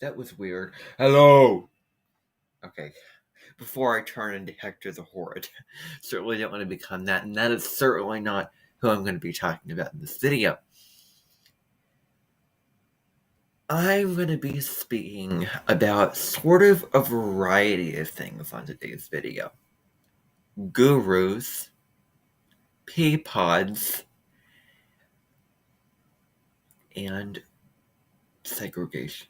That was weird. Hello! Okay. Before I turn into Hector the Horrid. Certainly don't want to become that, and that is certainly not who I'm going to be talking about in this video. I'm going to be speaking about sort of a variety of things on today's video. Gurus, Pepods, and segregation.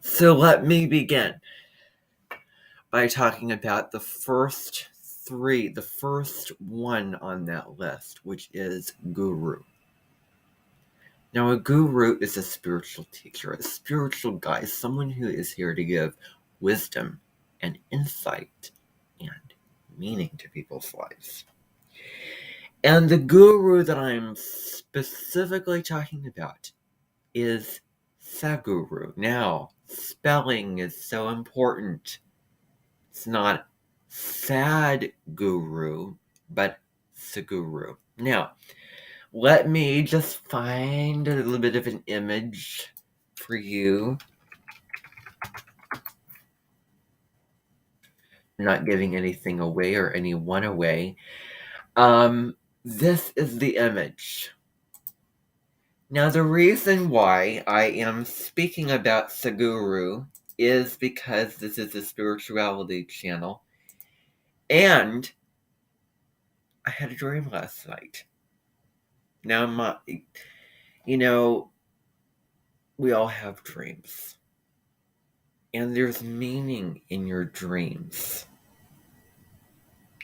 So let me begin by talking about the first one on that list, which is guru. Now, a guru is a spiritual teacher, a spiritual guide, someone who is here to give wisdom and insight and meaning to people's lives. And the guru that I'm specifically talking about is Sadhguru. Now, spelling is so important. It's not Sadhguru, but Sadhguru. Now, let me just find a little bit of an image for you. I'm not giving anything away or anyone away. This is the image. Now, the reason why I am speaking about Sadhguru is because this is a spirituality channel, and I had a dream last night. Now, we all have dreams, and there's meaning in your dreams.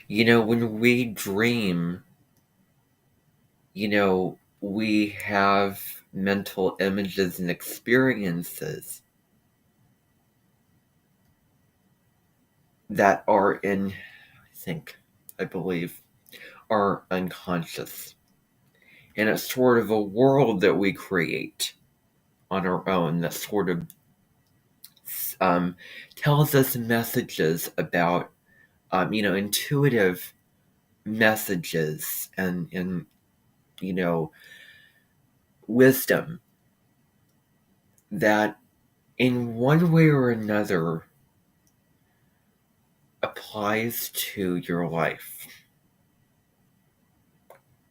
When we dream, we have mental images and experiences that are I believe, are unconscious. And it's sort of a world that we create on our own that sort of tells us messages about, intuitive messages and wisdom that in one way or another applies to your life.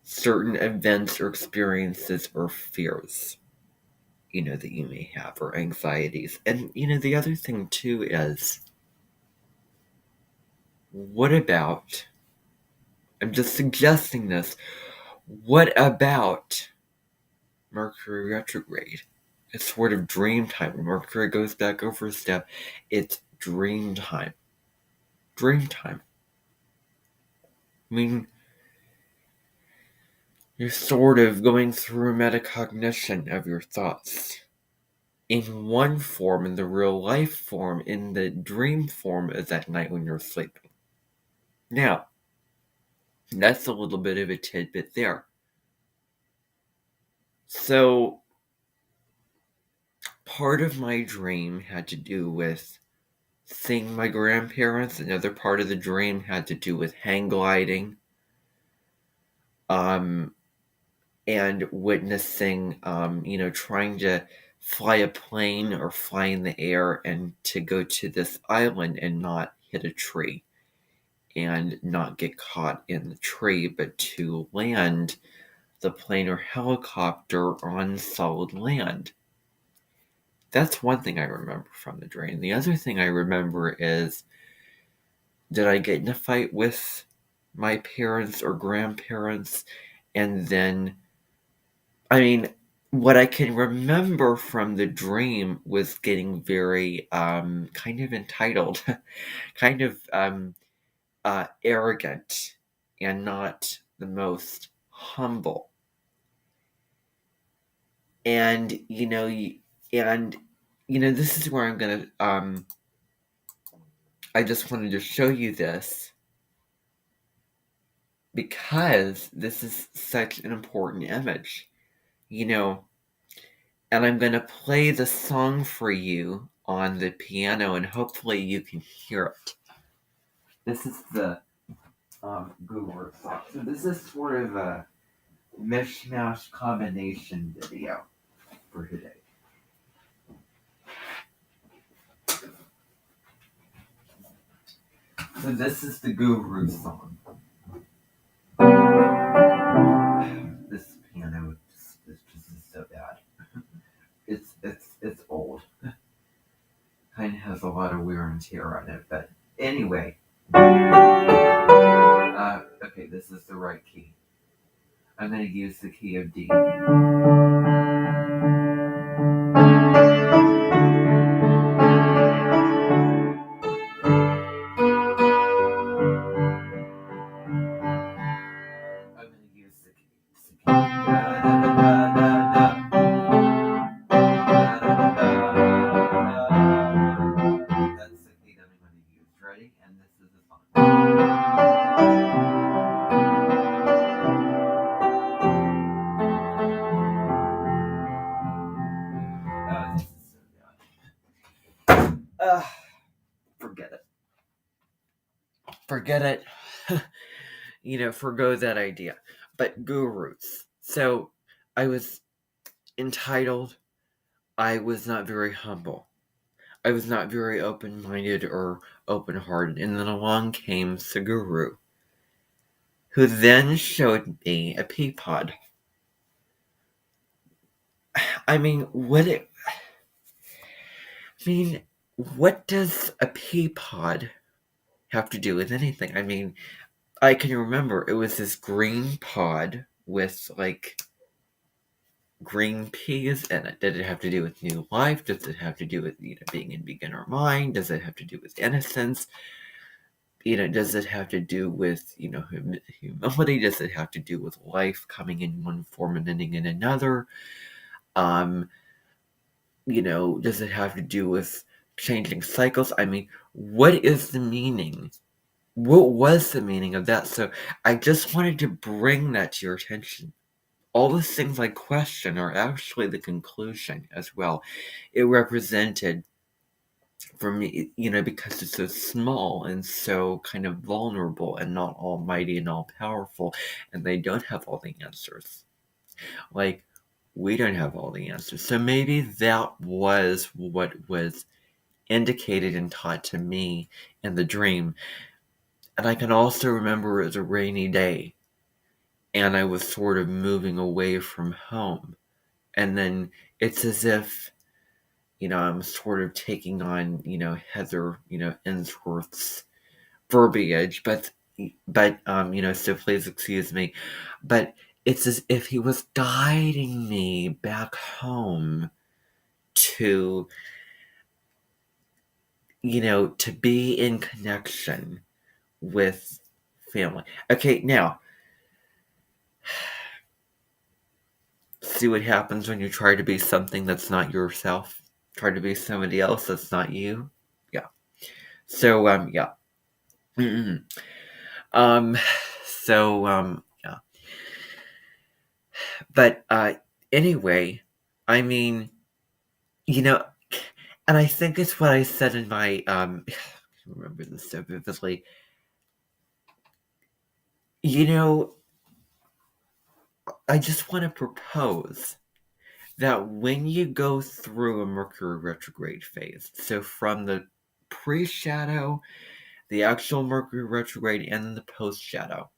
Certain events or experiences or fears, that you may have, or anxieties. And, the other thing too is, what about, I'm just suggesting this, what about Mercury retrograde? It's sort of dream time. When Mercury goes back over a step, it's dream time. Dream time. I mean, you're sort of going through a metacognition of your thoughts. In one form, in the real life form, in the dream form is at night when you're sleeping. Now, that's a little bit of a tidbit there. So, part of my dream had to do with seeing my grandparents. Another part of the dream had to do with hang gliding. And witnessing, trying to fly a plane or fly in the air and to go to this island and not hit a tree and not get caught in the tree, but to land the plane or helicopter on solid land. That's one thing I remember from the dream. The other thing I remember is, did I get in a fight with my parents or grandparents? And then, what I can remember from the dream was getting very kind of entitled, kind of arrogant, and not the most humble. And this is where I'm gonna I just wanted to show you this because this is such an important image, and I'm going to play the song for you on the piano, and hopefully you can hear it. This is the Guru song. So this is sort of a mishmash combination video for today. So this is the Guru song. This piano is just so bad. It's old. Kind of has a lot of wear and tear on it, but anyway. Okay, this is the right key. I'm going to use the key of D. I'm going to use the key. Da, da, da, da, da, da. Da, da, da, da, da. That's the key that I'm going to use. Ready? And this is the song. This is so bad. Forget it. Forget it. Forgo that idea. But gurus. So I was entitled, I was not very humble. I was not very open-minded or open-hearted. And then along came Seguru, who then showed me a Peapod. I mean, what does a Peapod have to do with anything? I mean, I can remember it was this green pod with green peas in it. Did it have to do with new life? Does it have to do with being in beginner mind? Does it have to do with innocence? Does it have to do with humility? Does it have to do with life coming in one form and ending in another? Um, does it have to do with changing cycles? I mean, what is the meaning? What was the meaning of that? So I just wanted to bring that to your attention. All the things I question are actually the conclusion as well. It represented, for me, because it's so small and so kind of vulnerable and not almighty and all powerful, and they don't have all the answers. Like, we don't have all the answers. So maybe that was what was indicated and taught to me in the dream. And I can also remember it was a rainy day, and I was sort of moving away from home. And then it's as if, I'm sort of taking on, Heather, Ensworth's verbiage, so please excuse me. But it's as if he was guiding me back home to, to be in connection with family. Okay, now, see what happens when you try to be something that's not yourself? Try to be somebody else that's not you? Yeah. So, yeah. Mm-mm. Um, yeah. But, anyway, I mean, you know, and I think it's what I said in my, I remember this so vividly. I just want to propose that when you go through a Mercury retrograde phase, so from the pre-shadow, the actual Mercury retrograde, and the post-shadow,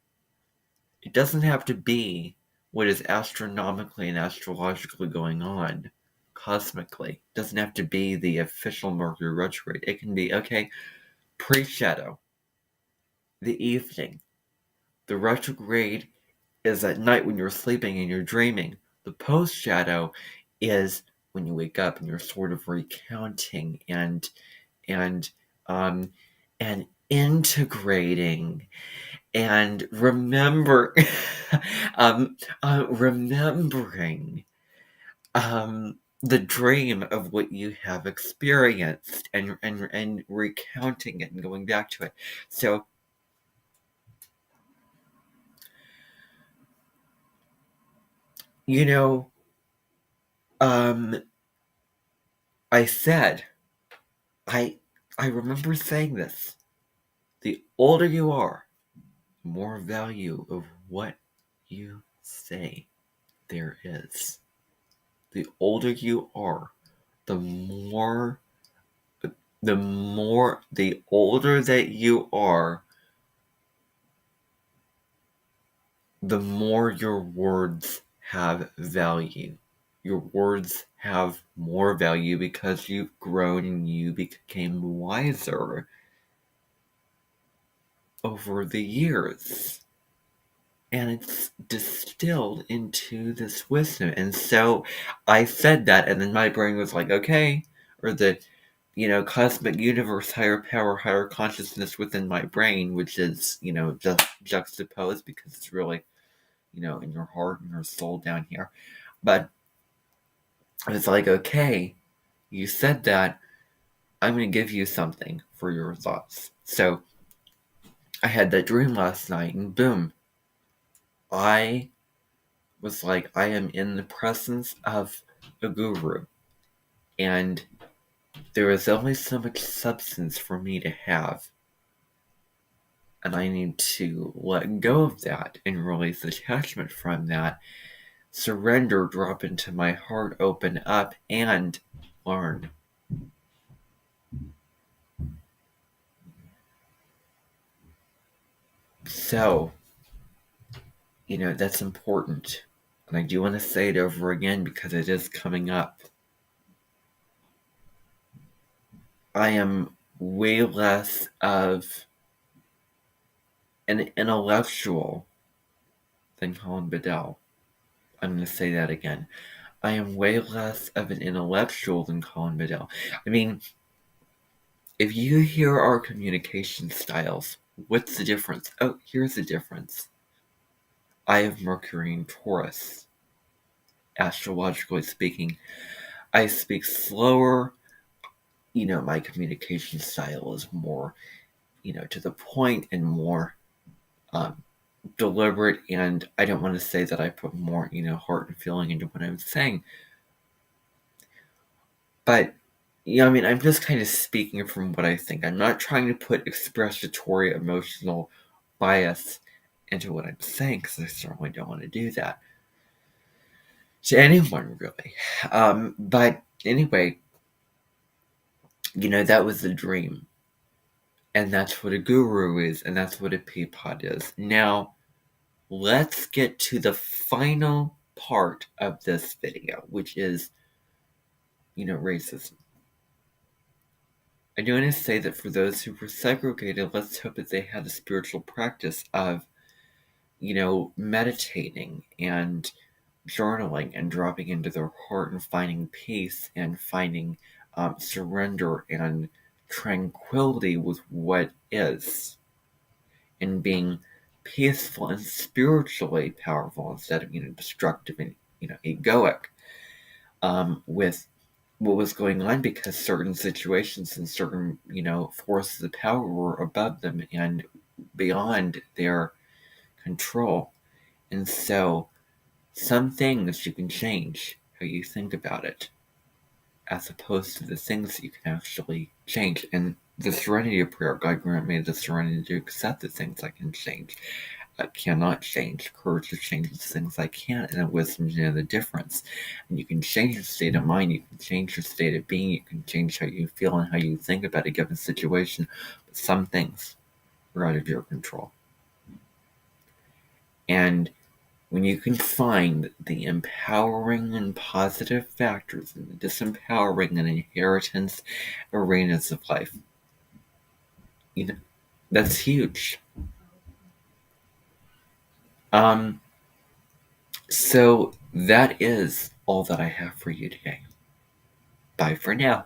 it doesn't have to be what is astronomically and astrologically going on cosmically. It doesn't have to be the official Mercury retrograde. It can be, okay, pre-shadow, the evening. The retrograde is at night when you're sleeping and you're dreaming. The post-shadow is when you wake up and you're sort of recounting and um and integrating and remembering the dream of what you have experienced and recounting it and going back to it. So you know um I said I I remember saying this. The older you are, the more value of what you say there is. The older you are, the more the older that you are, the more your words have value. Your words have more value because you've grown and you became wiser over the years. And it's distilled into this wisdom. And so I said that, and then my brain was like, okay, or the, cosmic universe, higher power, higher consciousness within my brain, which is, just juxtaposed because it's really, in your heart and your soul down here. But it's like, okay, you said that. I'm going to give you something for your thoughts. So I had that dream last night, and boom, I was like, I am in the presence of a guru, and there is only so much substance for me to have, and I need to let go of that and release attachment from that, surrender, drop into my heart, open up, and learn. So, that's important. And I do want to say it over again because it is coming up. I am way less of an intellectual than Colin Bedell. I'm going to say that again. I am way less of an intellectual than Colin Bedell. I mean, if you hear our communication styles, what's the difference? Oh, here's the difference. I have Mercury in Taurus. Astrologically speaking, I speak slower. My communication style is more, to the point and more um, deliberate. And I don't want to say that I put more, heart and feeling into what I'm saying. But, I'm just kind of speaking from what I think. I'm not trying to put expressatory emotional bias into what I'm saying because I certainly don't want to do that to anyone, really. But anyway, that was the dream. And that's what a guru is, and that's what a Peapod is. Now, let's get to the final part of this video, which is, racism. I do want to say that for those who were segregated, let's hope that they had a spiritual practice of, meditating and journaling and dropping into their heart and finding peace and finding surrender and tranquility with what is, and being peaceful and spiritually powerful instead of destructive and egoic with what was going on, because certain situations and certain forces of power were above them and beyond their control. And so some things you can change how you think about it, as opposed to the things that you can actually change. And the serenity of prayer, God grant me the serenity to accept the things I can change. I cannot change. Courage to change the things I can, and a wisdom to know the difference. And you can change your state of mind, you can change your state of being, you can change how you feel and how you think about a given situation. But some things are out of your control. And when you can find the empowering and positive factors and the disempowering and inheritance arenas of life, that's huge. So that is all that I have for you today. Bye for now.